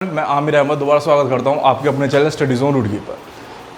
मैं आमिर अहमद दोबारा स्वागत करता हूं आपके अपने चैनल स्टडी जोन रुड़की पर।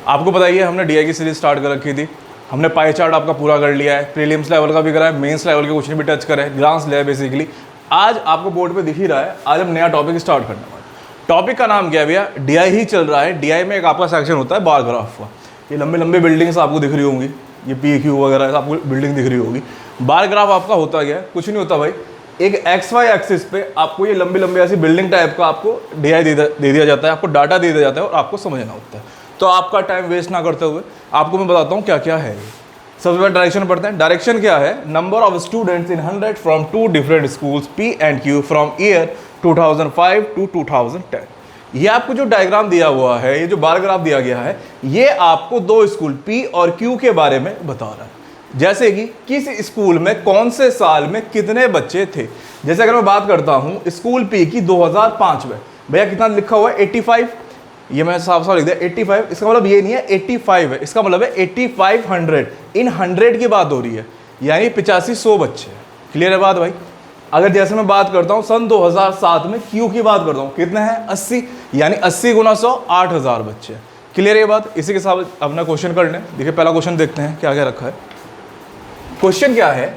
आपको बताइए हमने डीआई की सीरीज स्टार्ट कर रखी थी। हमने पाई चार्ट आपका पूरा कर लिया है, प्रीलिम्स लेवल का भी करा है, मेंस लेवल के क्वेश्चन भी टच करे, ग्रांस लिया है बेसिकली। आज आपको बोर्ड पे दिख ही रहा है, आज हम नया टॉपिक स्टार्ट करने वाले। टॉपिक का नाम क्या है भैया? डीआई ही चल रहा है। डीआई में एक आपका सेक्शन होता है बार ग्राफ का। ये लंबी लंबी बिल्डिंग्स आपको दिख रही होंगी, ये PQ वगैरह आपको बिल्डिंग दिख रही होगी। बार ग्राफ आपका होता क्या है? कुछ नहीं होता भाई, एक XY एक्सिस पे आपको ये लंबी लंबी ऐसी बिल्डिंग टाइप का आपको डीआई दे दिया जाता है, आपको डाटा दे दिया जाता है और आपको समझना होता है। तो आपका टाइम वेस्ट ना करते हुए आपको मैं बताता हूँ क्या क्या है। सबसे पहले डायरेक्शन पढ़ते हैं। डायरेक्शन क्या है? Number of students in 100 from 2 different schools P and Q from year 2005 to 2010। ये आपको जो डायग्राम दिया हुआ है, ये जो बार ग्राफ दिया गया है, ये आपको दो स्कूल P और Q के बारे में बता रहा है। जैसे कि किस स्कूल में कौन से साल में कितने बच्चे थे। जैसे अगर मैं बात करता हूं स्कूल P की 2005 में, भैया कितना लिखा हुआ है? 85। ये मैं साफ साफ लिख दिया 85। इसका मतलब ये नहीं है 85 है, इसका मतलब है 8500। इन 100 की बात हो रही है, यानी 8500 बच्चे। क्लियर है बात भाई? अगर जैसे मैं बात करता हूं सन 2007 में Q की बात करता हूं, कितने हैं? 80, यानी 80 गुना 100 8000 बच्चे। क्लियर है ये बात? इसी के साथ अपना क्वेश्चन कर लें। देखिए पहला क्वेश्चन देखते हैं क्या क्या रखा है। क्वेश्चन क्या है?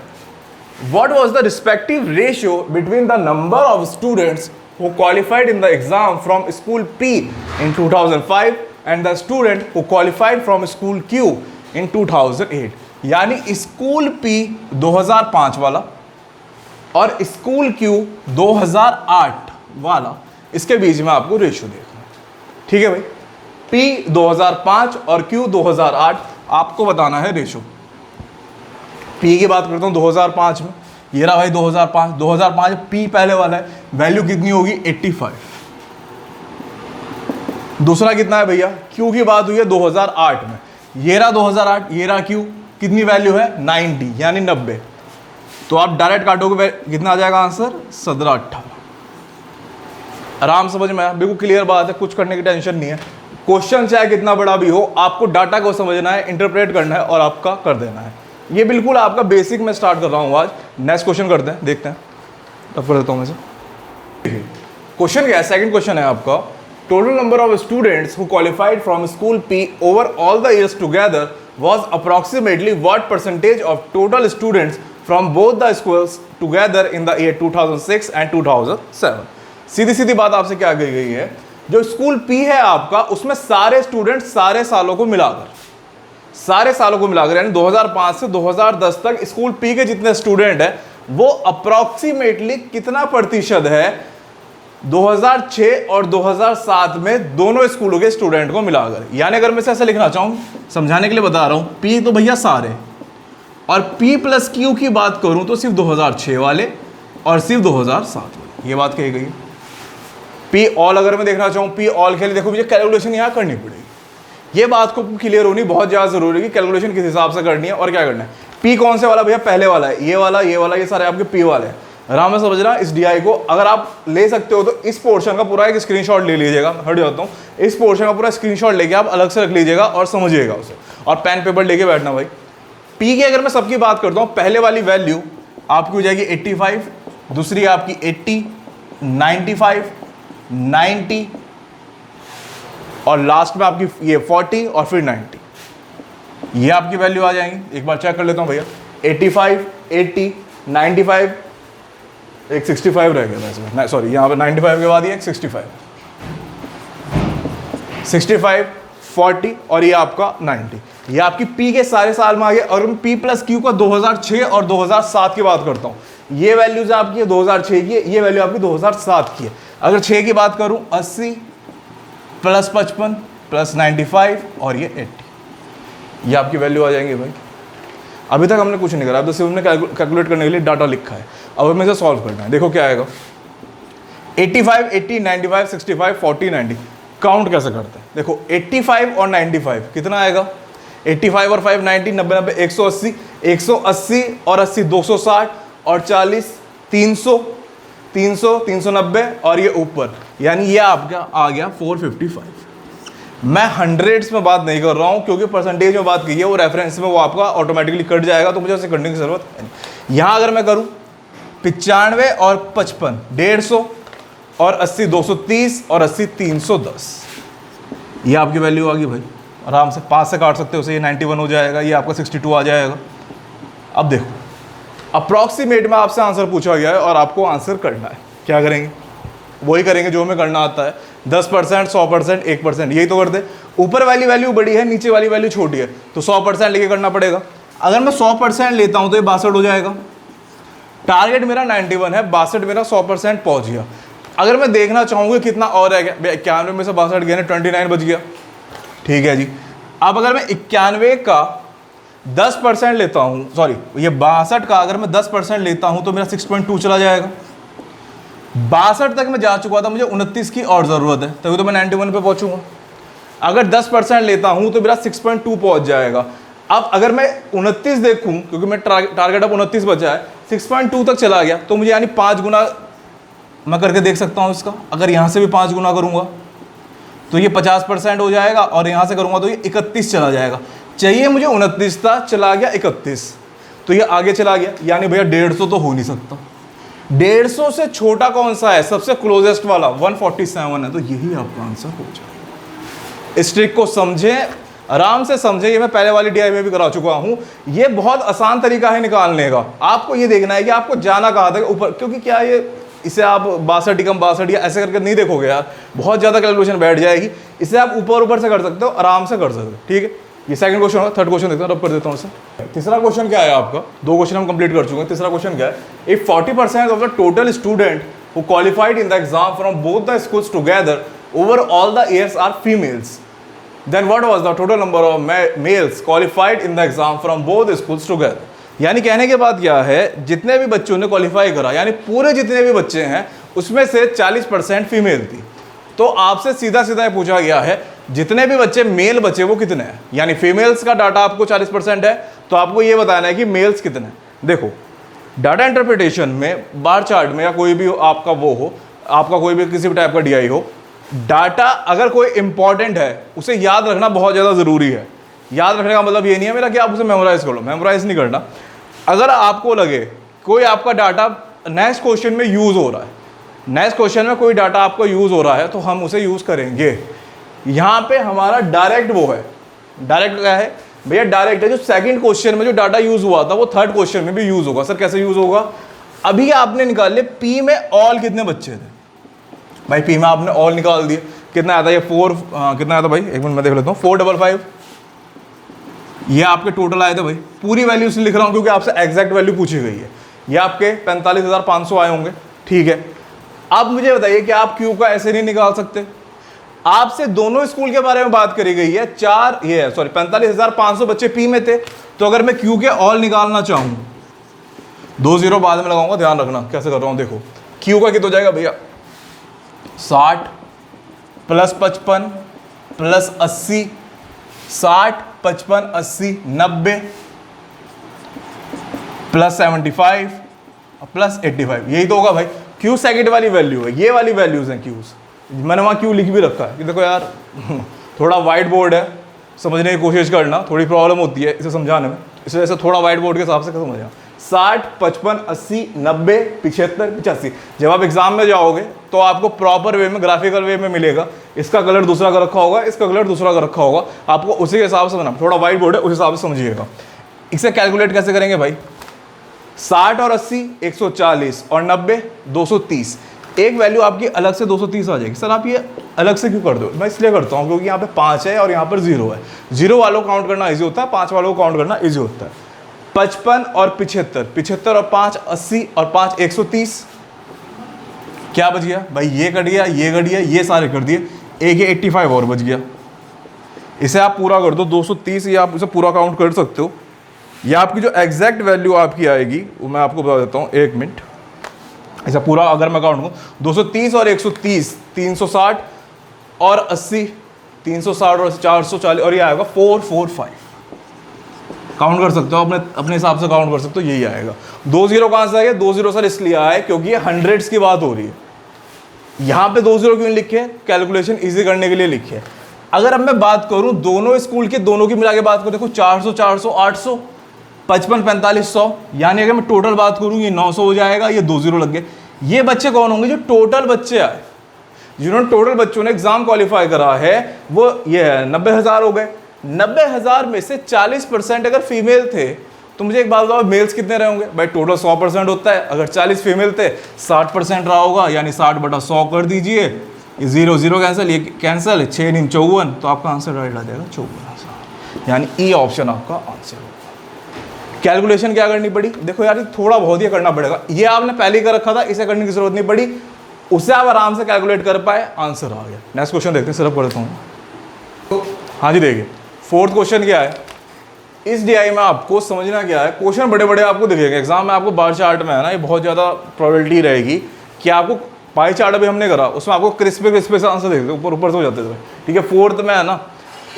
What was the respective ratio between the number of students who qualified in the exam from school P in 2005 and the student who qualified from school Q in 2008? यानी स्कूल P 2005 वाला और school Q 2008 वाला, इसके बीच में आपको ratio देखना है। ठीक है भाई? P 2005 और Q 2008 आपको बताना है रेशियो। P की बात करता हूँ 2005 में, ये रहा भाई 2005 P पहले वाला है, वैल्यू कितनी होगी? 85। दूसरा कितना है भैया? Q की बात हुई है 2008 में, ये रहा 2008, ये रहा Q, कितनी वैल्यू है? 90, यानी 90। तो आप डायरेक्ट काटोगे, कितना आ जाएगा आंसर? 17-18। आराम समझ में आया? बिल्कुल क्लियर बात है, कुछ करने की टेंशन नहीं है। क्वेश्चन चाहे कितना बड़ा भी हो, आपको डाटा को समझना है, इंटरप्रेट करना है और आपका कर देना है। ये बिल्कुल आपका बेसिक में स्टार्ट कर रहा हूँ आज। नेक्स्ट क्वेश्चन करते हैं, देखते हैं, तब कर देता हूँ मैं से। क्वेश्चन क्या है? सेकंड क्वेश्चन है आपका, total number of students who qualified from school P over all the years together was approximately what percentage of total students from both the schools together in the year 2006 and 2007। सीधी सीधी बात आपसे क्या कही गई है? जो school P है आपका, उसमें सारे स्टूडेंट्स सारे सालों को मिलाकर यानी 2005 से 2010 तक स्कूल P के जितने स्टूडेंट हैं वो अप्रॉक्सीमेटली कितना प्रतिशत है 2006 और 2007 में दोनों स्कूलों के स्टूडेंट को मिलाकर। यानी अगर मैं इसे ऐसा लिखना चाहूँ, समझाने के लिए बता रहा हूँ, P तो भैया सारे, और P प्लस Q की बात करूँ तो सिर्फ 2006 वाले और सिर्फ 2007 वाले, ये बात कही गई। P ऑल अगर मैं देखना चाहूँ, P ऑल के लिए देखो मुझे कैलकुलेशन यहाँ करनी पड़ेगी। ये बात को क्लियर होनी बहुत ज़्यादा जरूरी है कि कैलकुलेशन किस हिसाब से करनी है और क्या करना है। P कौन से वाला भैया? पहले वाला है, ये वाला, ये सारे आपके P वाले हैं। आराम से समझना इस DI को। अगर आप ले सकते हो तो इस पोर्शन का पूरा एक स्क्रीनशॉट ले लीजिएगा। हट जाता हूँ, इस पोर्शन का पूरा स्क्रीनशॉट लेके आप अलग से रख लीजिएगा और समझिएगा उसे, और पेन पेपर लेके बैठना भाई। P की अगर मैं सबकी बात करता हूँ, पहले वाली वैल्यू आपकी हो जाएगी 85, दूसरी आपकी 80, 95, 90 और लास्ट में आपकी ये 40 और फिर 90। ये आपकी वैल्यू आ जाएंगी। एक बार चेक कर लेता हूँ भैया, 85, 80, 95, एक 65 रह गया था इसमें, सॉरी यहाँ पे 95 के बाद ये एक 65, 40 और ये आपका 90। ये आपकी P के सारे साल में आ गया। और मैं P प्लस Q का 2006 और 2007 की बात करता हूँ, ये वैल्यूज आपकी 2006 की है, ये वैल्यू आपकी 2007 की है। अगर 6 की बात करूँ, 80 प्लस 55 प्लस 95 और ये 80, ये आपकी वैल्यू आ जाएंगे भाई। अभी तक हमने कुछ नहीं करा, अब तो सिर्फ हमने कैलकुलेट करने के लिए डाटा लिखा है। अब हमें इसे सॉल्व करना है। देखो क्या आएगा, 85, 80, 95, 65, 40, 90। काउंट कैसे करते हैं? देखो 85 और 95 कितना आएगा? 85 और 5 90, 90 90 180, 180 और 80 260 और 40 300, 300 390 और ये ऊपर, यानी ये आपका आ गया 455। मैं हंड्रेड्स में बात नहीं कर रहा हूं क्योंकि परसेंटेज में बात की है, वो रेफरेंस में वो आपका ऑटोमेटिकली कट जाएगा, तो मुझे उसे करने की जरूरत है नहीं। यहां अगर मैं करूं 95 और 55, 150 और 80 230 और 80 310। ये आपकी वैल्यू आ गई भाई, आराम से 5 से काट सकते हो, उसे ये 91 हो जाएगा, ये आपका 62 आ जाएगा। अब देखो अप्रॉक्सीमेट में आपसे आंसर पूछा गया है और आपको आंसर करना है। क्या करेंगे? वही करेंगे जो हमें करना आता है, 10%, 100%, 1%, यही तो करते। ऊपर वाली वैल्यू बड़ी है, नीचे वाली वैल्यू छोटी है, तो 100% लेके करना पड़ेगा। अगर मैं 100% लेता हूं तो ये 62 हो जाएगा। टारगेट मेरा 91 है, 62 मेरा 100% पहुंच गया। अगर मैं देखना चाहूँगा कितना और है, 91 में से 62 गया, 29 बच गया। ठीक है जी। अब अगर मैं 91 का 10% लेता हूँ, सॉरी ये 62 का अगर मैं 10% लेता हूँ तो मेरा 6.2 चला जाएगा। 62 तक मैं जा चुका था, मुझे 29 की और ज़रूरत है, तभी तो मैं 91 पे पहुँचूंगा। अगर 10% लेता हूँ तो मेरा 6.2 पहुँच जाएगा। अब अगर मैं 29 देखूँ, क्योंकि मैं टारगेट अब 29 बचा है, 6.2 तक चला गया, तो मुझे यानी 5 गुना मैं करके देख सकता हूँ इसका। अगर यहाँ से भी 5 गुना करूँगा तो ये 50% हो जाएगा, और यहाँ से करूँगा तो ये 31 चला जाएगा। चाहिए मुझे 29 था, चला गया 31, तो ये आगे चला गया, यानी भैया 150 तो हो नहीं सकता। 150 से छोटा कौन सा है? सबसे क्लोजेस्ट वाला 147 है, तो यही आपका आंसर हो जाएगा। इस ट्रिक को समझें, आराम से समझें, ये मैं पहले वाली DI में भी करा चुका हूँ। ये बहुत आसान तरीका है निकालने का। आपको ये देखना है कि आपको जाना कहाँ तक ऊपर, क्योंकि क्या ये इसे आप 62 कम 62 या ऐसे करके नहीं देखोगे यार, बहुत ज़्यादा कैलकुलेशन बैठ जाएगी। इसे आप ऊपर से कर सकते हो, आराम से कर सकते हो। ठीक है, ये सेकंड क्वेश्चन होगा। थर्ड क्वेश्चन देखते हैं, रब कर देता हूँ इसे। तीसरा क्वेश्चन क्या है आपका? 2 क्वेश्चन हम कंप्लीट कर चुके हैं। तीसरा क्वेश्चन क्या है? If 40% of the total student who qualified in the exam from both the schools together over all the years are females, then what was the total number of males qualified in the exam from both schools together? यानी कहने के बाद क्या है, जितने भी बच्चों ने क्वालिफाई करा, यानी पूरे जितने भी बच्चे हैं उसमें से 40% फीमेल थी। तो आपसे सीधा सीधा पूछा गया है जितने भी बच्चे मेल बचे वो कितने हैं, यानी फीमेल्स का डाटा आपको 40% है, तो आपको ये बताना है कि मेल्स कितने हैं। देखो डाटा इंटरप्रिटेशन में, बार चार्ट में, या कोई भी आपका वो हो, आपका कोई भी किसी भी टाइप का DI हो, डाटा अगर कोई इंपॉर्टेंट है उसे याद रखना बहुत ज़्यादा ज़रूरी है। याद रखने का मतलब ये नहीं है मेरा कि आप उसे मेमोराइज कर लो, मेमोराइज नहीं करना। अगर आपको लगे कोई आपका डाटा नेक्स्ट क्वेश्चन में यूज़ हो रहा है, नेक्स्ट क्वेश्चन में कोई डाटा आपको यूज़ हो रहा है, तो हम उसे यूज़ करेंगे। यहाँ पे हमारा डायरेक्ट वो है, डायरेक्ट क्या है भैया? डायरेक्ट है। जो सेकंड क्वेश्चन में जो डाटा यूज़ हुआ था वो थर्ड क्वेश्चन में भी यूज़ होगा। सर कैसे यूज़ होगा? अभी आपने निकाल लिया P में ऑल कितने बच्चे थे भाई, P में आपने ऑल निकाल दिए, कितना आता है ये 4, कितना आता भाई, एक मिनट मैं देख लेता हूँ, 455। ये आपके टोटल आए थे भाई, पूरी वैल्यू से लिख रहा हूँ क्योंकि आपसे एग्जैक्ट वैल्यू पूछी गई है। ये आपके 45,500 आए होंगे। ठीक है, अब मुझे बताइए कि आप Q का ऐसे नहीं निकाल सकते? आपसे दोनों स्कूल के बारे में बात करी गई है। 45,500 बच्चे P में थे, तो अगर मैं Q के ऑल निकालना चाहूँ, 2 0 बाद में लगाऊंगा, ध्यान रखना कैसे कर रहा हूँ। देखो Q का कितना हो जाएगा भैया? 60 + 55 + 80, 60 55 80 90 + 75 + 85, यही तो होगा भाई। Q सेकंड वाली वैल्यू है, ये वाली वैल्यूज हैं Qs। मैंने वहाँ Q लिख भी रखा है कि देखो यार थोड़ा वाइट बोर्ड है, समझने की कोशिश करना, थोड़ी प्रॉब्लम होती है इसे समझाने में, इस वजह से थोड़ा वाइट बोर्ड के हिसाब से समझना। 60 55 80 90 75 85। जब आप एग्जाम में जाओगे तो आपको प्रॉपर वे में, ग्राफिकल वे में मिलेगा। इसका कलर दूसरा का रखा होगा, इसका कलर दूसरा का रखा होगा, आपको उसी के हिसाब से बनाना। थोड़ा वाइट बोर्ड है, उस हिसाब से समझिएगा। इसे कैलकुलेट कैसे करेंगे भाई? 60 और 80 140 और 90 230। एक वैल्यू आपकी अलग से 230 आ जाएगी। सर आप ये अलग से क्यों कर दो? मैं इसलिए करता हूँ क्योंकि यहाँ पे 5 है और यहाँ पर 0 है। 0 वालों को काउंट करना ईजी होता है, 5 वालों को काउंट करना ईजी होता है। 55 और 75, 75 और 5 80 और 5 130। क्या बच गया भाई? ये कट गया, ये कट गया, ये सारे कर दिए, एक ये 85 और बच गया। इसे आप पूरा कर दो 230, ये आप इसे पूरा काउंट कर सकते हो। ये आपकी जो एग्जैक्ट वैल्यू आपकी आएगी वो मैं आपको बता देता हूँ, 1 मिनट। ऐसा पूरा अगर मैं काउंट करूँ 230 और 130 360 और 80 360 और 440 और ये आएगा 445। काउंट कर सकते हो अपने हिसाब से काउंट कर सकते हो, यही आएगा। 2 0 कहाँ से आ गया? 2 0 सर इसलिए आया है क्योंकि ये हंड्रेड्स की बात हो रही है। यहाँ पे 2 0 क्यों लिखे? कैलकुलेशन इजी करने के लिए लिखे। अगर अब मैं बात करूँ दोनों स्कूल के, दोनों की मिला के बात करूँ, देखो 400 400 800 55 45 100, यानी अगर मैं टोटल बात करूँ ये 900 हो जाएगा। ये 2 0 लग गए। ये बच्चे कौन होंगे? जो टोटल बच्चे आए। जिन्होंने टोटल बच्चों ने एग्जाम क्वालिफाई करा है वो ये है 90,000 हो गए। 90,000 में से 40% अगर फीमेल थे तो मुझे एक बात बताओ मेल्स कितने रहे होंगे भाई? टोटल 100% होता है, अगर 40 फीमेल थे 60% रहा होगा, यानी 60/100 कर दीजिए। ये 0 0 कैंसिल, ये कैंसिल, 6 9 54, तो आपका आंसर राइट आ जाएगा 54, यानी ई ऑप्शन आपका आंसर होगा। कैलकुलेशन क्या करनी पड़ी? देखो यार थोड़ा बहुत ही करना पड़ेगा, ये आपने पहले ही कर रखा था, इसे करने की जरूरत नहीं पड़ी, उससे आप आराम से कैलकुलेट कर पाए, आंसर आ गया। नेक्स्ट क्वेश्चन देखते हैं, सिर्फ करता हूँ। हाँ जी देखिए, फोर्थ क्वेश्चन क्या है इस डीआई में आपको समझना क्या है। क्वेश्चन बड़े बड़े आपको दिखेंगे एग्जाम में, आपको बार चार्ट में है ना, ये बहुत ज़्यादा प्रोबेबिलिटी रहेगी कि आपको पाई चार्ट अभी हमने करा उसमें आपको क्रिस्पे से आंसर देखते ऊपर ऊपर से हो जाते थे, ठीक है। फोर्थ में है ना,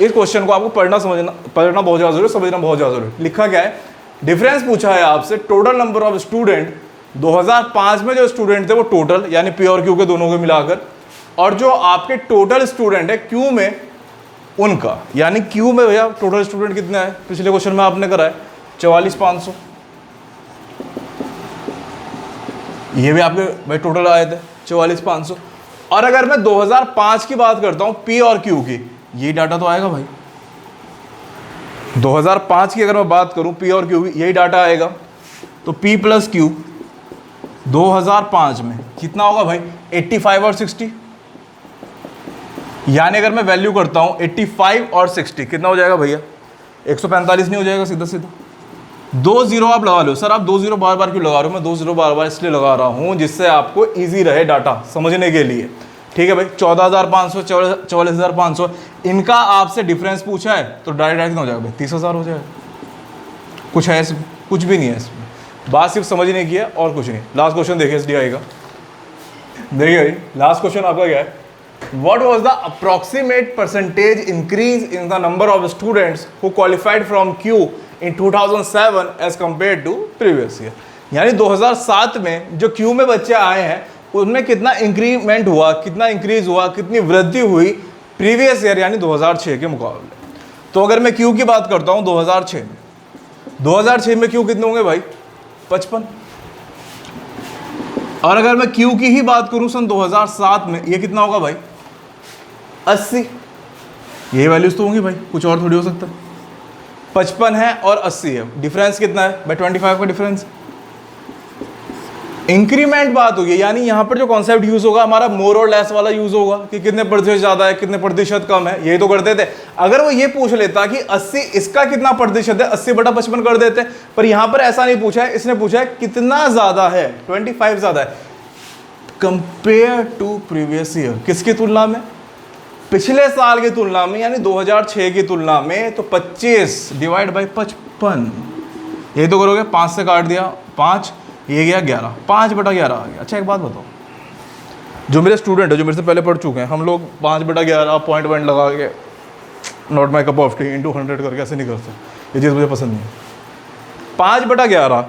इस क्वेश्चन को आपको पढ़ना बहुत ज़्यादा जरूरी, समझना बहुत ज़्यादा जरूरी। लिखा क्या है, डिफरेंस पूछा है आपसे टोटल नंबर ऑफ स्टूडेंट 2005 में जो स्टूडेंट थे वो टोटल यानी पी और क्यू के दोनों को मिलाकर, और जो आपके टोटल स्टूडेंट है क्यू में उनका, यानी क्यू में भैया टोटल स्टूडेंट कितने हैं? पिछले क्वेश्चन में आपने करा है 44,500, ये भी आपके भाई टोटल आए थे 44,500। और अगर मैं 2005 की बात करता हूं पी और क्यू की, यही डाटा तो आएगा भाई। 2005 की अगर मैं बात करूं पी और क्यू की, यही डाटा आएगा। तो पी प्लस क्यू 2005 में कितना होगा भाई? 85 और 60, यानी अगर मैं वैल्यू करता हूं 85 और 60 कितना हो जाएगा भैया? 145 नहीं हो जाएगा? सीधा सीधा 2 0 आप लगा लो। सर आप 2 0 बार बार क्यों लगा रहे हो? मैं 2 0 बार बार इसलिए लगा रहा हूं जिससे आपको इजी रहे डाटा समझने के लिए, ठीक है भाई। 14,500 44,500 इनका आपसे डिफरेंस पूछा है तो डायरेक्ट कितना हो जाएगा भाई? 30,000 हो जाएगा। कुछ है इसमें? कुछ भी नहीं है इसमें, बात सिर्फ समझने की है और कुछ नहीं। लास्ट क्वेश्चन देखिए एसडीआई का, देखिए भाई लास्ट क्वेश्चन आपका क्या है, What was the approximate percentage increase in the number of students who qualified from Q in 2007 as compared to previous year? यानी 2007 में जो Q में बच्चे आए हैं उनमें कितना इंक्रीमेंट हुआ, कितना इंक्रीज हुआ, कितनी वृद्धि हुई प्रीवियस ईयर यानी 2006 के मुकाबले। तो अगर मैं Q की बात करता हूँ 2006 में Q कितने होंगे भाई? 55। और अगर मैं Q की ही बात करूं सन 2007 में, ये कितना होगा भाई? 80। ये वैल्यूज तो होंगी भाई, कुछ और थोड़ी हो सकता है। 55 है और 80 है, डिफरेंस कितना है भाई? 25 का डिफरेंस। इंक्रीमेंट बात होगी, यानी यहां पर जो कॉन्सेप्ट यूज होगा हमारा मोर और लेस वाला यूज होगा कि कितने प्रतिशत ज्यादा है, कितने प्रतिशत कम है, यही तो करते थे। अगर वो ये पूछ लेता कि 80 इसका कितना प्रतिशत है, 80/55 कर देते, पर यहां पर ऐसा नहीं पूछा है, इसने पूछा है कितना ज्यादा है, 25 ज्यादा है कंपेयर टू प्रीवियस ईयर। किसकी तुलना में? पिछले साल की तुलना में, यानी 2006 की तुलना में। तो 25 डिवाइड बाई 55, यही तो करोगे, 5 से काट दिया 5, ये गया 11, 5/11 आ गया। अच्छा एक बात बताओ, जो मेरे स्टूडेंट है जो मेरे से पहले पढ़ चुके हैं, हम लोग 5/11 पॉइंट लगा के not my cup of T into 100 करके ऐसे नहीं करते, ये चीज़ मुझे पसंद नहीं है। 5/11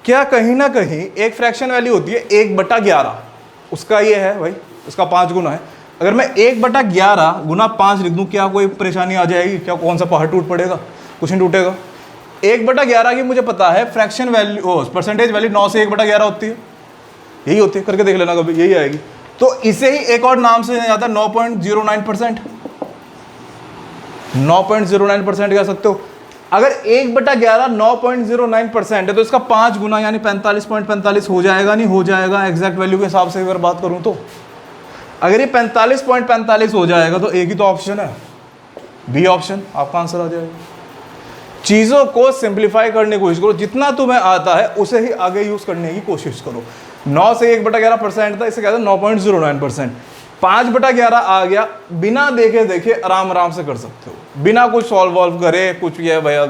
क्या कहीं ना कहीं एक फ्रैक्शन वैल्यू होती है 1/11, उसका ये है भाई, उसका 5 गुना है। अगर मैं 1/11 गुना 5 लिख दूँ, क्या कोई परेशानी आ जाएगी? क्या कौन सा पहाड़ टूट पड़ेगा? कुछ नहीं टूटेगा। 1/11 की मुझे पता है फ्रैक्शन वैल्यू, परसेंटेज वैल्यू 9 से 1/11 होती है, यही होती है, करके देख लेना कभी, यही आएगी। तो इसे ही एक और नाम से जाता है 9.09%, 9.09% कह सकते हो। अगर 1/11 9.09% है तो इसका 5 गुना यानी 45.45 हो जाएगा, नहीं हो जाएगा? एग्जैक्ट वैल्यू के हिसाब से अगर बात करूं तो अगर ये 45.45 हो जाएगा तो एक ही तो ऑप्शन है, बी ऑप्शन आपका आंसर आ जाएगा। चीज़ों को सिंप्लीफाई करने की कोशिश करो, जितना तुम्हें आता है उसे ही आगे यूज़ करने की कोशिश करो। 9 से 1/11% था, इसे कहते हैं 9.09%। 5/11 आ गया, बिना देखे देखे आराम से कर सकते हो, बिना कुछ सॉल्व वॉल्व करे, कुछ ये भैया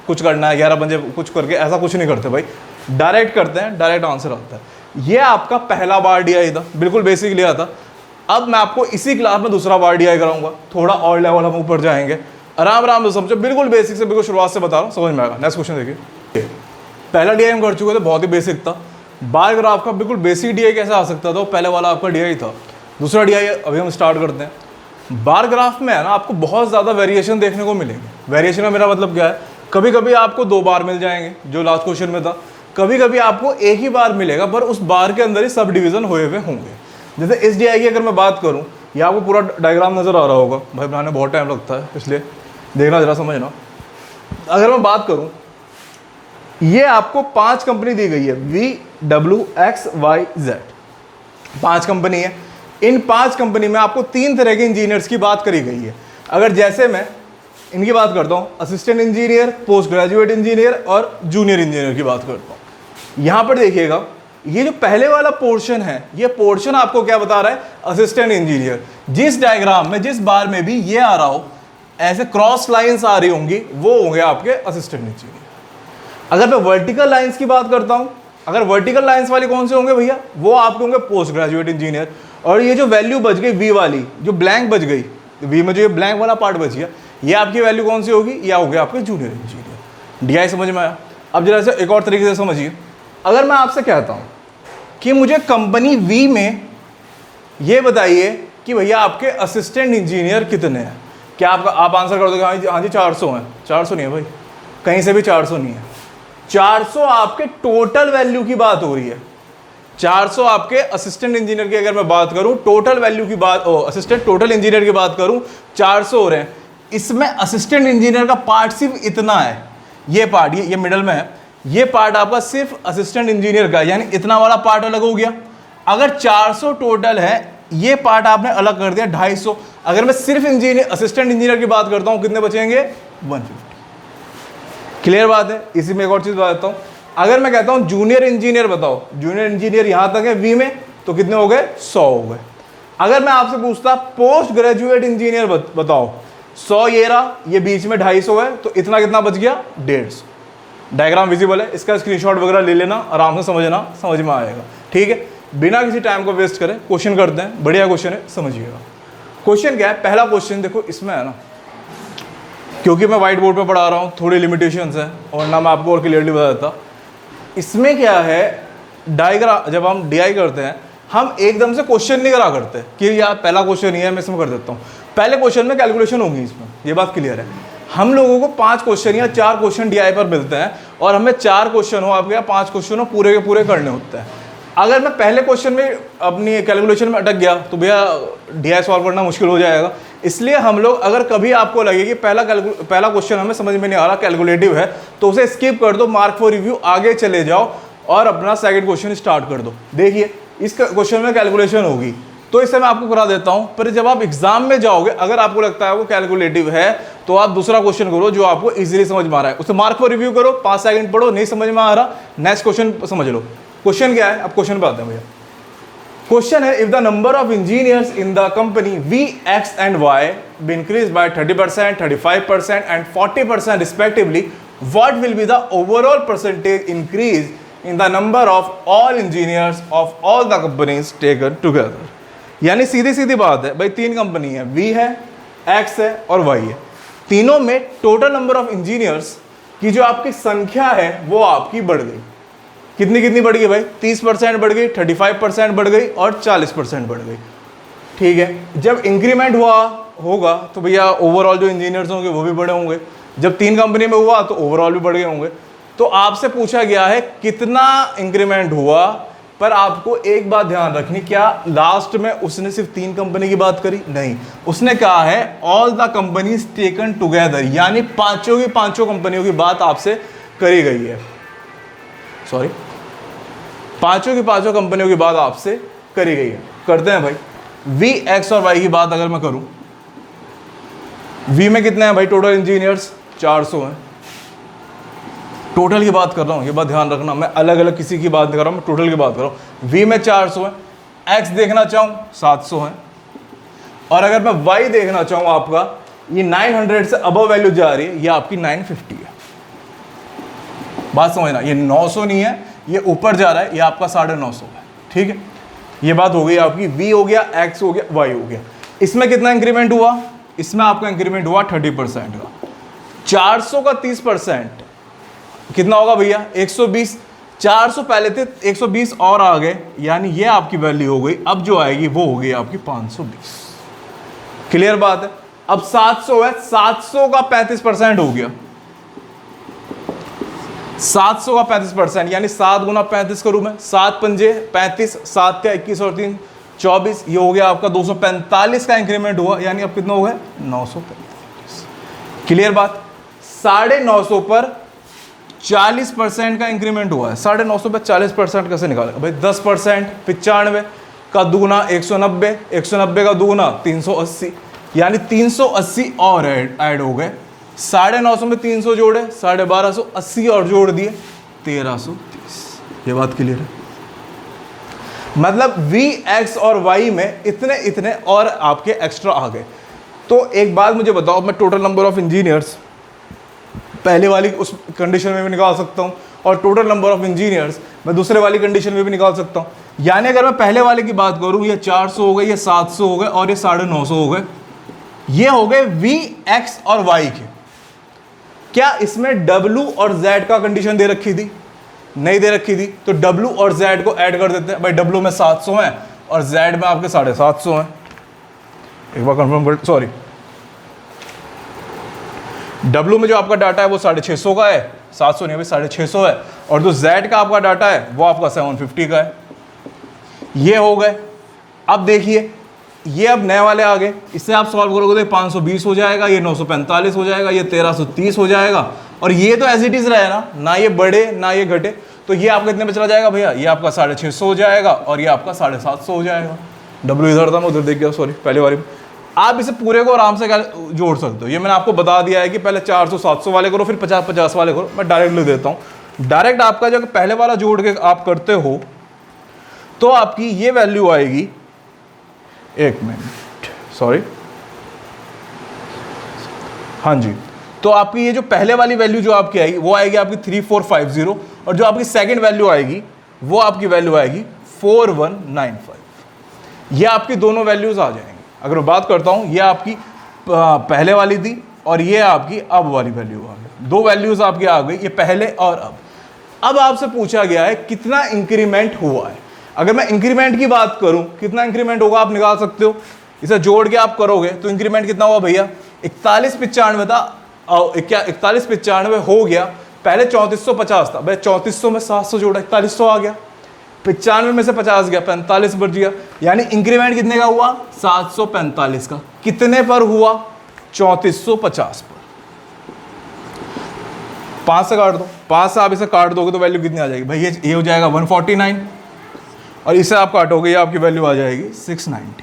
कुछ करना है 11 बजे कुछ करके, ऐसा कुछ नहीं करते भाई, डायरेक्ट करते हैं, डायरेक्ट आंसर आता है। ये आपका पहला बार डीआई था, बिल्कुल बेसिक लिया था। अब मैं आपको इसी क्लास में दूसरा बार डीआई कराऊंगा, थोड़ा और लेवल हम ऊपर जाएंगे, आराम से समझो, बिल्कुल बेसिक से, बिल्कुल शुरुआत से बता रहा हूँ, समझ में आएगा। नेक्स्ट क्वेश्चन देखिए, पहला डीआई हम कर चुके थे, बहुत ही बेसिक था। बार ग्राफ का बिल्कुल बेसिक डीआई कैसे आ सकता था, पहले वाला आपका डीआई था। दूसरा डीआई अभी हम स्टार्ट करते हैं। बार ग्राफ में है ना आपको बहुत ज़्यादा वेरिएशन देखने को मिलेंगे। वेरिएशन में मेरा मतलब क्या है, कभी कभी आपको 2 बार मिल जाएंगे जो लास्ट क्वेश्चन में था, कभी कभी आपको एक ही बार मिलेगा, पर उस बार के अंदर ही सब डिवीजन हुए हुए होंगे। जैसे इस DI की अगर मैं बात करूँ, ये आपको पूरा डायग्राम नज़र आ रहा होगा, भाई बनाने बहुत टाइम लगता है इसलिए देखना जरा समझना। अगर मैं बात करूँ, ये आपको 5 कंपनी दी गई है, VWXYZ 5 कंपनी है। इन 5 कंपनी में आपको 3 तरह के इंजीनियर्स की बात करी गई है। अगर जैसे मैं इनकी बात करता हूँ, assistant engineer, post graduate engineer और जूनियर इंजीनियर की बात करता हूँ। यहाँ पर देखिएगा, ये जो पहले वाला पोर्शन है, ये पोर्शन आपको क्या बता रहा है, असिस्टेंट इंजीनियर। जिस डायग्राम में, जिस बार में भी ये आ रहा हो, ऐसे क्रॉस लाइंस आ रही होंगी, वो होंगे आपके असिस्टेंट इंजीनियर। अगर मैं वर्टिकल लाइंस की बात करता हूँ, अगर वर्टिकल लाइंस वाले कौन से होंगे भैया, वो आपके होंगे पोस्ट ग्रेजुएट इंजीनियर। और ये जो वैल्यू बच गई वी वाली, जो ब्लैंक बच गई, वी में जो ये ब्लैंक वाला पार्ट बच गया, ये आपकी वैल्यू कौन सी होगी, या हो गया आपके जूनियर इंजीनियर। DI समझ में आया। अब जरा से एक और तरीके से समझिए, अगर मैं आपसे कहता हूँ कि मुझे कंपनी V में ये बताइए कि भैया आपके असिस्टेंट इंजीनियर कितने हैं, क्या आप आंसर कर दोगे, हाँ जी 400 हैं। 400 नहीं है भाई, कहीं से भी 400 नहीं है। 400 आपके टोटल वैल्यू की बात हो रही है। 400 आपके असिस्टेंट इंजीनियर की अगर मैं बात करूं, टोटल वैल्यू की बात, असिस्टेंट टोटल इंजीनियर की बात करूं, 400 हो रहे हैं। इसमें असिस्टेंट इंजीनियर का पार्ट सिर्फ इतना है, ये पार्ट, ये मिडल में है, ये पार्ट आपका सिर्फ असिस्टेंट इंजीनियर का, यानी इतना वाला पार्ट अलग हो गया। अगर 400 टोटल है, ये पार्ट आपने अलग कर दिया 250। अगर मैं सिर्फ असिस्टेंट इंजीनियर की बात करता हूं, कितने बचेंगे, 150। क्लियर बात है। इसी में एक और चीज बताता हूं, अगर मैं कहता हूं जूनियर इंजीनियर बताओ, जूनियर इंजीनियर यहां तक है V में, तो कितने हो गए, 100 हो गए। अगर मैं आपसे पूछता पोस्ट ग्रेजुएट इंजीनियर बताओ, 100 ये रहा, ये बीच में 250 है, तो इतना कितना बच गया, 150। डायग्राम विजिबल है, इसका स्क्रीनशॉट वगैरह ले लेना, आराम से समझना, समझ में आएगा। ठीक है, बिना किसी टाइम को वेस्ट करें क्वेश्चन करते हैं। बढ़िया क्वेश्चन है, समझिएगा। क्वेश्चन क्या है, पहला क्वेश्चन देखो, इसमें है ना, क्योंकि मैं व्हाइट बोर्ड पे पढ़ा रहा हूँ, थोड़ी लिमिटेशंस हैं और ना मैं आपको और क्लियरली बता देता। इसमें क्या है, डायग्राम जब हम DI करते हैं, हम एकदम से क्वेश्चन नहीं करा करते कि यार पहला क्वेश्चन ही है, मैं इसमें कर देता हूँ। पहले क्वेश्चन में कैलकुलेशन होगी, इसमें ये बात क्लियर है। हम लोगों को 5 क्वेश्चन या 4 क्वेश्चन DI पर मिलते हैं, और हमें 4 क्वेश्चन हो, आपके यहाँ 5 क्वेश्चन हो, पूरे के पूरे करने होते हैं। अगर मैं पहले क्वेश्चन में अपनी कैलकुलेशन में अटक गया, तो भैया DI सॉल्व करना मुश्किल हो जाएगा। इसलिए हम लोग, अगर कभी आपको लगे कि पहला क्वेश्चन हमें समझ में नहीं आ रहा, कैलकुलेटिव है, तो उसे स्किप कर दो, मार्क फॉर रिव्यू, आगे चले जाओ और अपना सेकंड क्वेश्चन स्टार्ट कर दो। देखिए इस क्वेश्चन में कैलकुलेशन होगी, तो इसे मैं आपको करा देता हूं। पर जब आप एग्जाम में जाओगे, अगर आपको लगता है वो कैलकुलेटिव है, तो आप दूसरा क्वेश्चन करो जो आपको इजीली समझ में आ रहा है, उसे मार्क फॉर रिव्यू करो, 5 सेकंड पढ़ो, नहीं समझ में आ रहा, नेक्स्ट क्वेश्चन समझ लो। क्वेश्चन क्या है, अब क्वेश्चन पे आते हैं भैया। क्वेश्चन है, if the number of engineers in the company V, X and Y be increased by 30%, 35% and 40% respectively, what will be the overall percentage increase in the number of all engineers of all the companies taken together? यानी सीधी सीधी बात है भाई, 3 company है, V है, X है और Y है। तीनों में टोटल नंबर ऑफ इंजीनियर्स की जो आपकी संख्या है वो आपकी बढ़ गई। कितनी बढ़ गई भाई, 30% बढ़ गई, 35% बढ़ गई और 40% बढ़ गई। ठीक है, जब इंक्रीमेंट हुआ होगा तो भैया ओवरऑल जो इंजीनियर्स होंगे वो भी बड़े होंगे। जब 3 कंपनी में हुआ तो ओवरऑल भी बढ़ गए होंगे। तो आपसे पूछा गया है कितना इंक्रीमेंट हुआ, पर आपको एक बात ध्यान रखनी, क्या लास्ट में उसने सिर्फ 3 कंपनी की बात करी? नहीं, उसने कहा है all the companies taken together, यानी पांचों की पांचों कंपनियों की बात आपसे करी गई है। सॉरी, पांचों की पांचों कंपनियों की बात आपसे करी गई है। करते हैं भाई, V, X और Y की बात अगर मैं करूं, V में कितने हैं भाई टोटल इंजीनियर्स? 400 हैं। टोटल की बात कर रहा हूं, ये बात ध्यान रखना, मैं अलग अलग किसी की बात नहीं कर रहा हूं, मैं टोटल की बात कर रहा हूं। V में 400 है, X देखना चाहूं 700 है, और अगर मैं Y देखना चाहूं आपका, ये 900 से अबव वैल्यू जा रही है, ये आपकी 950 है। बात समझना, ये 900 नहीं है, ये ऊपर जा रहा है, ये आपका 950 है। ठीक है, ये बात हो गई आपकी। V हो गया, X हो गया, Y हो गया। इसमें कितना इंक्रीमेंट हुआ? इसमें आपका इंक्रीमेंट हुआ 30% का। 400 का 30% कितना होगा भैया? 120। 400 पहले थे, 120 और आ गए, यानी ये आपकी वैल्यू हो गई। अब जो आएगी वो हो गई आपकी 520। क्लियर बात है। अब 700 है, 700 का 35% हो गया। 700 का 35%, यानी 7 गुना 35 करूँ मैं, 7 पंजे 35, 7 का 21 और 3 24, ये हो गया आपका 245 का इंक्रीमेंट हुआ, यानी अब कितना हो गया 945। क्लियर बात। 950 पर 40% का इंक्रीमेंट हुआ है। 950 पे 40% कैसे निकालेगा भाई? 10%, 95 का दुगुना 190, 190 का दुगुना 380, यानी 380 और ऐड हो गए। 950 में 300 जोड़े 1250, 80 और जोड़ दिए 1330। ये बात क्लियर है? मतलब v, x और y में इतने इतने और आपके एक्स्ट्रा आ गए। तो एक बात मुझे बताओ, मैं टोटल नंबर ऑफ इंजीनियर्स पहले वाली उस कंडीशन में भी निकाल सकता हूँ, और टोटल नंबर ऑफ इंजीनियर्स मैं दूसरे वाली कंडीशन में भी निकाल सकता हूँ। यानी अगर मैं पहले वाले की बात करूँ, ये 400 हो गए, ये 700 हो गए, और ये 950 हो गए। ये हो गए v, x और y के। क्या इसमें w और z का कंडीशन दे रखी थी? नहीं दे रखी थी। तो w और z को ऐड कर देते हैं भाई। w में 700 है और z में आपके 750 है। एक बार कंफर्म कर, सॉरी, W में जो आपका डाटा है वो 650 का है, 700 नहीं, 650 है, और जो Z का आपका डाटा है वो आपका 750 का है। ये हो गए। अब देखिए, ये अब नए वाले आ गए, इससे आप सॉल्व करोगे तो 520 हो जाएगा, ये 945 हो जाएगा, ये 1330 हो जाएगा, और ये तो एज इट इज रहे ना ये बढ़े ना ये घटे। तो ये आपका कितने में चला जाएगा भैया? ये आपका 650 हो जाएगा, और ये आपका 750 हो जाएगा। W इधर था, मैं उधर देख गया, सॉरी, पहले वाली। आप इसे पूरे को आराम से जोड़ सकते हो। ये मैंने आपको बता दिया है कि पहले 400 700 वाले करो, फिर 50 50 वाले करो। मैं डायरेक्ट लिख देता हूँ। डायरेक्ट आपका जो पहले वाला जोड़ के आप करते हो तो आपकी ये वैल्यू आएगी, एक मिनट, सॉरी, हाँ जी, तो आपकी ये जो पहले वाली वैल्यू जो आपकी आएगी वो आएगी आपकी 3450, और जो आपकी सेकंड वैल्यू आएगी वो आपकी वैल्यू आएगी 4195। ये आपकी दोनों वैल्यूज आ जाएंगी। अगर मैं बात करता हूँ, ये आपकी पहले वाली थी और ये आपकी अब वाली वैल्यू आ गई। दो वैल्यूज आपकी आ गई, ये पहले और अब। अब आपसे पूछा गया है कितना इंक्रीमेंट हुआ है। अगर मैं इंक्रीमेंट की बात करूं, कितना इंक्रीमेंट होगा आप निकाल सकते हो। इसे जोड़ के आप करोगे तो इंक्रीमेंट कितना हुआ भैया? 4195 था, 4195 हो गया। पहले 3450 था भाई, 3400 में 700 जोड़ा 4100 आ गया। 95 में से 50 गया, 45 बच गया। यानी इंक्रीमेंट कितने का हुआ? 745 का। कितने पर हुआ? 3450 पर। 5 से काट दो, 5 से आप इसे काट दोगे तो वैल्यू कितनी आ जाएगी भाई? ये हो जाएगा 149, और इसे आप काटोगे ये आपकी वैल्यू आ जाएगी 690।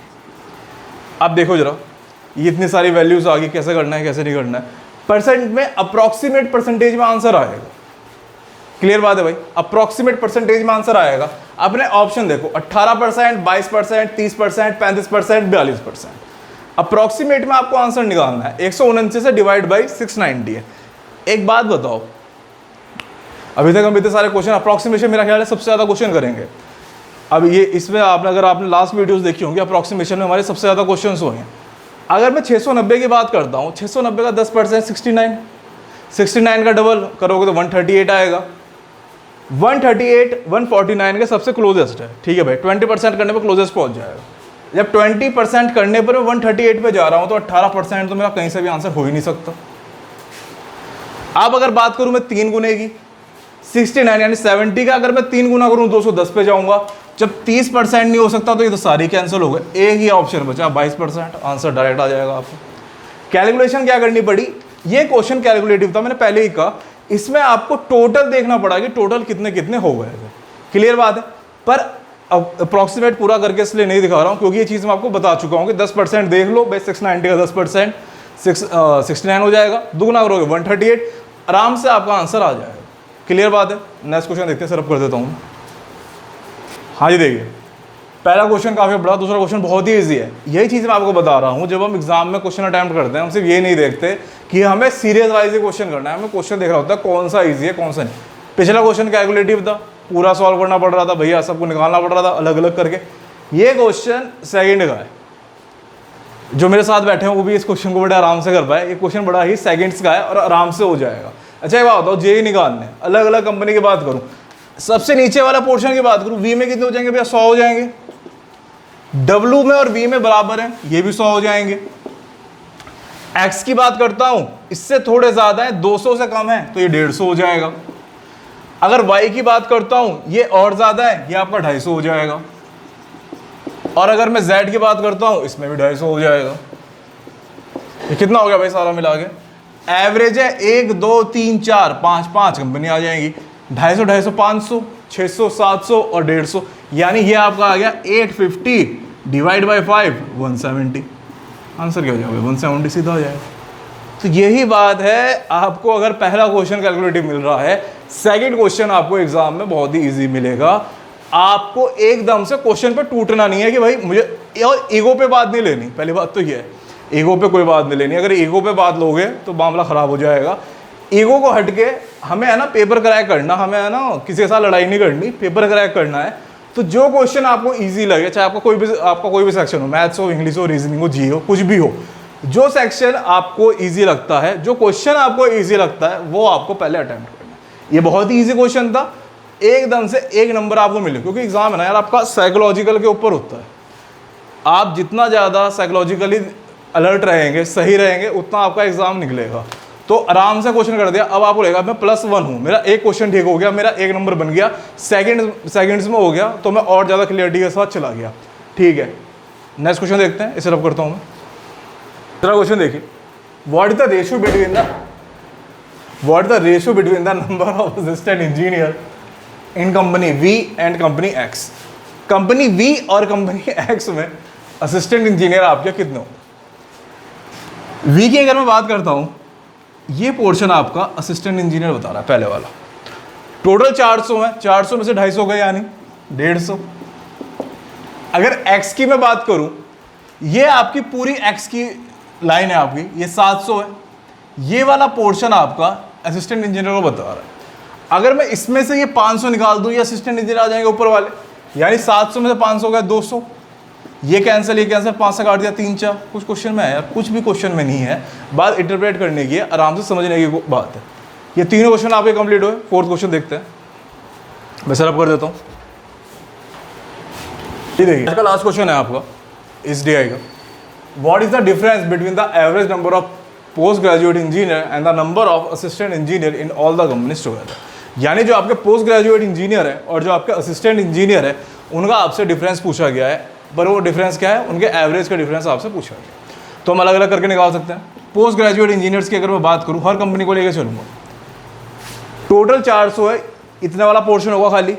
अब देखो जरा, ये इतनी सारी वैल्यूज आ गई, कैसे करना है कैसे नहीं करना है। परसेंट में अप्रॉक्सीमेट परसेंटेज में आंसर आएगा। क्लियर बात है भाई? अप्रॉक्सीमेट परसेंटेज में आंसर आएगा। अपने ऑप्शन देखो, 18%, 22%, 30%, 35%, 42%। अप्रॉक्सीमेट में आपको आंसर निकालना है। 179 से डिवाइड बाई 690 है। एक बात बताओ, अभी तक हम इतने सारे क्वेश्चन अप्रॉक्सीमेशन मेरा ख्याल है सबसे ज़्यादा क्वेश्चन करेंगे। अब ये इसमें अगर आपने लास्ट वीडियोस देखी होंगी, अप्रॉक्सीमेशन में हमारे सबसे ज़्यादा क्वेश्चन हुए हैं। अगर मैं 690 की बात करता हूँ, 690 का 10% 69, 69 का डबल करोगे तो 138 आएगा। 138 149 के सबसे क्लोजेस्ट है, ठीक है भाई। 20% करने पर क्लोजेस्ट पहुँच जाएगा। जब 20% करने पर 138 पे जा रहा हूँ तो 18% तो मेरा कहीं से भी आंसर हो ही नहीं सकता। अब अगर बात करूँ मैं 3 गुने की, 69 यानी 70 का अगर मैं 3 गुना करूँ 210 पे जाऊँगा। जब 30% नहीं हो सकता तो ये तो सारे कैंसिल हो गए। एक ही ऑप्शन बचा 22%, आंसर डायरेक्ट आ जाएगा आपको। कैलकुलेशन क्या करनी पड़ी? ये क्वेश्चन कैलकुलेटिव था, मैंने पहले ही कहा। इसमें आपको टोटल देखना पड़ा कि टोटल कितने कितने हो गए थे। क्लियर बात है? पर अप्रॉक्सीमेट पूरा करके इसलिए नहीं दिखा रहा हूँ क्योंकि ये चीज़ मैं आपको बता चुका हूँ कि 10% देख लो भाई। 690 का 10% 69 हो जाएगा, दुगना करोगे 138, आराम से आपका आंसर आ जाएगा। क्लियर बात है? नेक्स्ट क्वेश्चन देखते हैं, सरअप कर देता हूँ। हाँ जी, देखिए पहला क्वेश्चन काफ़ी बड़ा, दूसरा क्वेश्चन बहुत ही ईजी है। यही चीज़ मैं आपको बता रहा हूँ, जब हम एग्जाम में क्वेश्चन अटैम्प्ट करते हैं हम सिर्फ ये नहीं देखते कि हमें सीरियस वाइज ही क्वेश्चन करना है, हमें क्वेश्चन देखना होता है कौन सा ईजी है कौन सा नहीं। पिछला क्वेश्चन कैलकुलेटिव था, पूरा सॉल्व करना पड़ रहा था भैया, सबको निकालना पड़ रहा था अलग अलग करके। ये क्वेश्चन सेकेंड का है, जो मेरे साथ बैठे हैं वो भी इस क्वेश्चन को बड़े आराम से कर पाए। ये क्वेश्चन बड़ा ही सेकंड्स का है और आराम से हो जाएगा। अच्छा ये बात बताओ, जे निकालने अलग अलग कंपनी की बात करूं, सबसे नीचे वाला पोर्शन की बात करूं, वी में कितने हो जाएंगे भैया? 100 हो जाएंगे। डब्ल्यू में और वी में बराबर है, ये भी 100 हो जाएंगे। एक्स की बात करता हूं, इससे थोड़े ज्यादा है, 200 से कम है तो ये 150 हो जाएगा। अगर वाई की बात करता हूं, ये और ज्यादा है, ये आपका 250 हो जाएगा। और अगर मैं Z की बात करता हूँ, इसमें भी 250 हो जाएगा। ये कितना हो गया भाई सारा मिला के? एवरेज है 1 2 3 4 5 5 कंपनी आ जाएंगी। 250 250 500 600 700 और 150, यानी ये आपका आ गया 850 डिवाइड बाई 5 170। आंसर क्या हो जाएगा? 170 सीधा हो जाएगा। तो यही बात है, आपको अगर पहला क्वेश्चन कैलकुलेटिव मिल रहा है, सेकंड क्वेश्चन आपको एग्जाम में बहुत ही इजी मिलेगा। आपको एकदम से क्वेश्चन पे टूटना नहीं है कि भाई मुझे, और ईगो पे बात नहीं लेनी। पहली बात तो ये है, ईगो पे कोई बात नहीं लेनी। अगर ईगो पे बात लोगे तो मामला खराब हो जाएगा। ईगो को हटके हमें है ना पेपर क्रैक करना, हमें है ना किसी के साथ लड़ाई नहीं करनी, पेपर क्रैक करना है। तो जो क्वेश्चन आपको इजी लगे, चाहे आपका कोई भी सेक्शन हो, मैथ्स हो, इंग्लिश हो, रीजनिंग हो, जी हो, कुछ भी हो, जो सेक्शन आपको इजी लगता है, जो क्वेश्चन आपको इजी लगता है, वो आपको पहले अटेम्प्ट करना है। ये बहुत ही इजी क्वेश्चन था, एकदम से 1 नंबर आपको मिले, क्योंकि एग्जाम है ना यार आपका साइकोलॉजिकल के ऊपर होता है। आप जितना ज़्यादा साइकोलॉजिकली अलर्ट रहेंगे, सही रहेंगे, उतना आपका एग्जाम निकलेगा। तो आराम से क्वेश्चन कर दिया। अब आपको लगेगा मैं +1 हूँ, मेरा एक क्वेश्चन ठीक हो गया, मेरा 1 नंबर बन गया, सेकंड्स में हो गया, तो मैं और ज़्यादा क्लियरिटी के साथ चला गया। ठीक है, नेक्स्ट क्वेश्चन देखते हैं, इसे रब करता हूँ मैं। दूसरा क्वेश्चन देखिए, what is the ratio between the number of assistant engineer in company V and company X। Company V और कंपनी X में असिस्टेंट इंजीनियर आपके कितने होंगे? V की अगर मैं बात करता हूँ, ये पोर्शन आपका असिस्टेंट इंजीनियर बता रहा है, पहले वाला। टोटल 400 है, 400 में से 250 गए, यानी 150। अगर X की मैं बात करूँ, ये आपकी पूरी X की लाइन है आपकी, ये 700 है। ये वाला पोर्शन आपका असिस्टेंट इंजीनियर को बता रहा है। अगर मैं इसमें से ये 500 निकाल दूँ, ये असिस्टेंट इंजीनियर आ जाएंगे ऊपर वाले, यानी 700 में से 500 गए 200। ये कैंसिल 5 से काट दिया 3 4। कुछ क्वेश्चन में है यार, कुछ भी क्वेश्चन में नहीं है, बात इंटरप्रेट करने की है, आराम से समझने की बात है। ये तीनों क्वेश्चन आपके कंप्लीट हुए। फोर्थ क्वेश्चन देखते हैं, मैं सेटअप कर देता हूँ। ये देखिए, आज का लास्ट क्वेश्चन है आपका इस DI का। What is the difference between the average number of post graduate engineer and the number of assistant engineer in all the companies together. यानी जो आपके पोस्ट ग्रेजुएट इंजीनियर है और जो आपके असिस्टेंट इंजीनियर है, उनका आपसे डिफरेंस पूछा गया है। पर वो डिफरेंस क्या है? उनके एवरेज का डिफरेंस आपसे पूछा गया। तो हम अलग अलग करके निकाल सकते हैं। पोस्ट ग्रेजुएट इंजीनियर्स की अगर मैं बात करूँ, हर कंपनी को लेकर चलूँगा, टोटल 400 है, इतने वाला पोर्शन होगा खाली।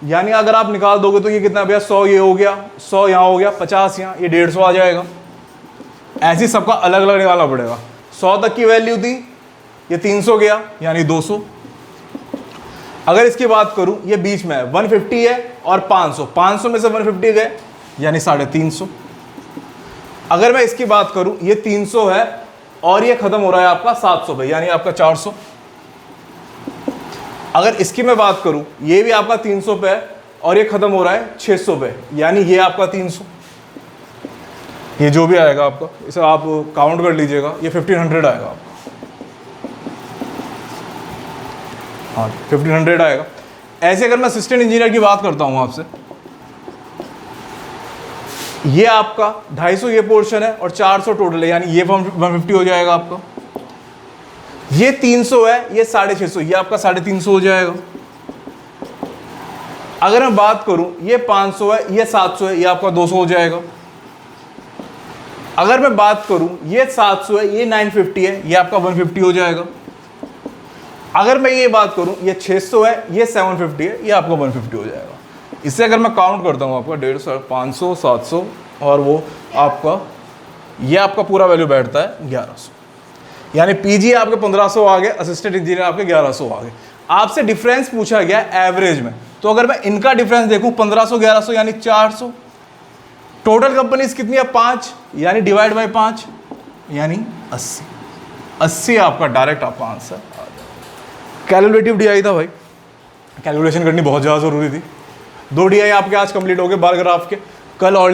यानी अगर आप निकाल दोगे तो ये कितना भैया, 100 ये हो गया, 100 यहाँ हो गया, 50 यहाँ, ये 150 आ जाएगा। ऐसे सबका अलग अलग निकालना पड़ेगा। 100 तक की वैल्यू थी, ये 300 गया, यानी 200। अगर इसकी बात करूं, ये बीच में है, 150 है और 500, 500 में से 150 गए, यानी 350। अगर मैं इसकी बात करूं, ये 300 है और ये खत्म हो रहा है आपका 700 पे, यानी आपका 400। अगर इसकी मैं बात करूं, ये भी आपका 300 पे है और ये खत्म हो रहा है 600 पे, यानी ये आपका 300। ये जो भी आएगा आपका, इसे आप काउंट कर लीजिएगा, ये 1500 आएगा आपका। हाँ, 1500 आएगा। ऐसे अगर मैं असिस्टेंट इंजीनियर की बात करता हूँ आपसे, ये आपका 250 ये पोर्शन है और 400 टोटल है, यानी ये 150 हो जाएगा आपका। ये 300 है, ये 650, ये आपका 350 हो जाएगा। अगर मैं बात करूं, ये 500 है, ये 700 है, ये आपका 200 हो जाएगा। अगर मैं बात करूं, ये 700 है, ये 950 है, ये आपका 150 हो जाएगा। अगर मैं ये बात करूं, ये 600 है, ये 750 है, ये आपका 150 हो जाएगा। इससे अगर मैं काउंट करता हूँ आपका 150, 500, 700 और वो आपका, ये आपका पूरा वैल्यू बैठता है 1100। यानी पीजी आपके 1500 आ गए, असिस्टेंट इंजीनियर आपके 1100 आ गए। आपसे डिफरेंस पूछा गया एवरेज में, तो अगर मैं इनका डिफरेंस देखूं 1500 1100 यानी 400। टोटल कंपनीज कितनी है? 5, यानी डिवाइड बाय 5 यानी 80। 80 आपका डायरेक्ट आपका आंसर आ जाएगा। कैलकुलेटिव DI था भाई, कैलकुलेशन करनी बहुत ज़्यादा ज़रूरी थी। 2 DI आपके आज कंप्लीट हो गए बार ग्राफ के। कल और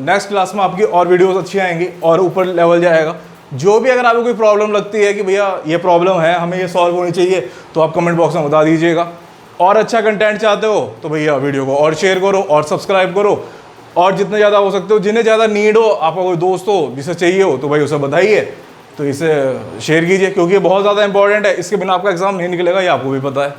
नेक्स्ट क्लास में आपकी और वीडियोस अच्छी आएंगी और ऊपर लेवल जाएगा। जो भी अगर आपको कोई प्रॉब्लम लगती है कि भैया ये प्रॉब्लम है, हमें ये सॉल्व होनी चाहिए, तो आप कमेंट बॉक्स में बता दीजिएगा। और अच्छा कंटेंट चाहते हो तो भैया वीडियो को और शेयर करो और सब्सक्राइब करो, और जितने ज़्यादा हो सकते हो, जिन्हें ज़्यादा नीड हो, आपका कोई दोस्त हो जिसे चाहिए हो, तो भाई उसे बताइए, तो इसे शेयर कीजिए, क्योंकि ये बहुत ज़्यादा इंपॉर्टेंट है। इसके बिना आपका एग्ज़ाम नहीं निकलेगा, ये आपको भी पता है।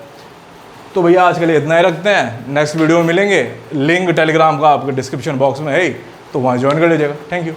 तो भैया आज के लिए इतना ही रखते हैं, नेक्स्ट वीडियो में मिलेंगे। लिंक टेलीग्राम का आपके डिस्क्रिप्शन बॉक्स में है ही, तो वहाँ ज्वाइन कर लीजिएगा। Thank you.